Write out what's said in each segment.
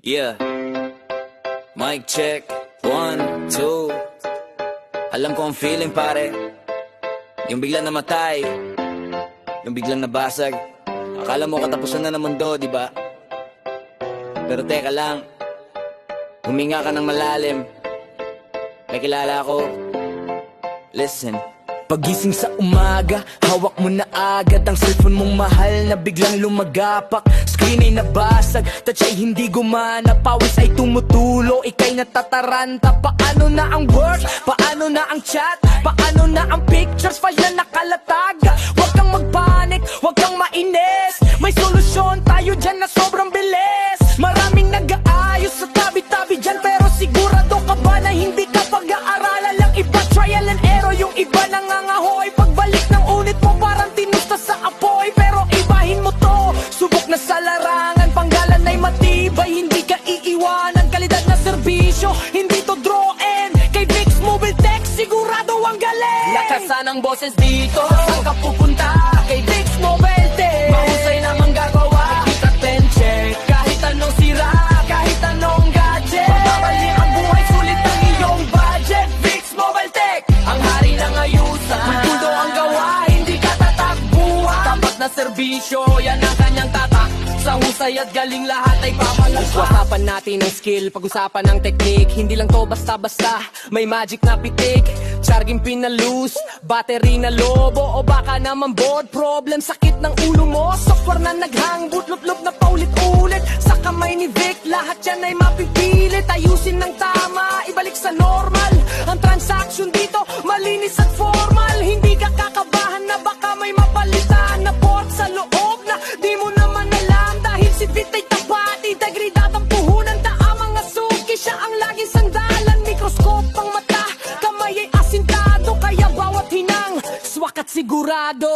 Yeah. Mic check. 1, 2. Alam ko ang feeling, pare. Yung biglang namatay, yung biglang nabasag. Akala mo katapusan na ng mundo, di ba? Pero teka lang, huminga ka ng malalim. May kilala ako. Listen. Pagising sa umaga, hawak mo na agad ang cellphone mong mahal na biglang lumagapak. Screen ay nabasag, touch ay hindi gumana, pawis ay tumutulo, ikay natataranta. Paano na ang work? Paano na ang chat? Paano na ang pictures? File na nakalatag. Huwag kang magpanik, huwag kang mainis. May solusyon tayo dyan na sobrang bilis. Maraming nag-aayos sa tabi-tabi dyan, pero sigurado ka ba na hindi ka pag-aaralan lang? Iba trial and error, yung iba nangangahoy. Pagbalik ng unit mo parang tinusta sa apoy. Pero ibahin mo to, subok na sa larangan. Panggalan ay matibay, hindi ka iiwanan. Kalidad na serbisyo, hindi to draw-in. Kay Vicks Mobile Tech, sigurado ang galing. Lakasan ang boses dito, saan ka pupunta? Kay Vicks Mobile Tech, mahusay namang gagawa. Kita check, kahit anong sira, kahit anong gadget. Pagmamali ang buhay, sulit ang iyong budget. Vicks Mobile Tech, ang hari ng ayusan. Tundo ang gawa, hindi ka tatakbuhan. Tapat na serbisyo, yan ang kanyang tatak. Sa husay at galing lahat ay papalagpak. Usapan natin ang skill, pag-usapan ng technique. Hindi lang to basta-basta, may magic na pitik. Charging pin na loose, battery na lobo, o baka naman board problem, sakit ng ulo mo. Software na naghang, bootloop na paulit-ulit. Sa kamay ni Vic, lahat yan ay mapipilit. Ayusin ng tama, ibalik sa normal. Ang transaction dito, malinis at formal. Hindi ka kakabahan na baka may mapalitan na port sa loob na di mo naman alam. Dahil si Vic ay tapat, integridad ang puhunan. Taamang asuki, siya ang laging sandalan. Mikroskop ang mata, kamay ay asintado, kaya bawat hinang swak at sigurado.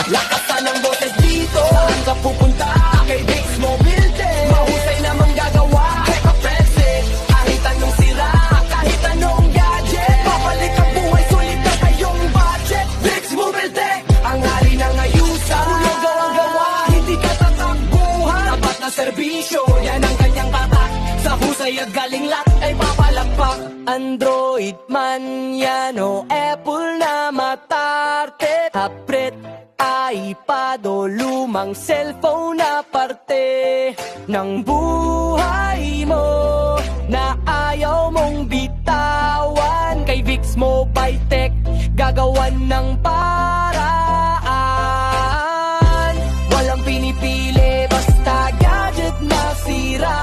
Lakasan ang boses dito, saan ka pupunta? Kay Vicks Mobile Tech, mahusay namang gagawa. Kapensin, kahit anong sira, kahit anong gadget. Papalik ang buhay, sulit na kayong budget. Vicks Mobile Tech, ang hari ng ayusan. Tulog ang gawa, hindi ka tatakbuhan. Tapat na serbisyo, yan ang kanyang tatak. Sa husay at galing lahat ay papalakpak. Android man yan o Apple na matarte, tablet, iPad o lumang cellphone na parte ng buhay mo na ayaw mong bitawan. Kay Vicks Mobile Tech, gagawan ng paraan. Walang pinipili, basta gadget na sira.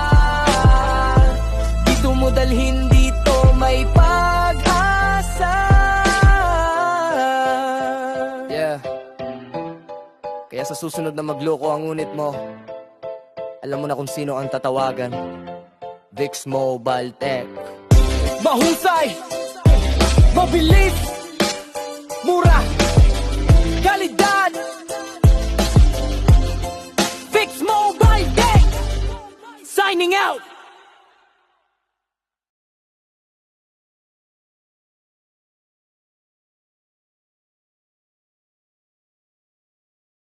Dito mo dalhin, dito may pag-asa. Yeah. Kaya sa susunod na magloko ang unit mo, alam mo na kung sino ang tatawagan. Vicks Mobile Tech. Mahusay, mabilis, mura, kalidad. Vicks Mobile Tech, signing out.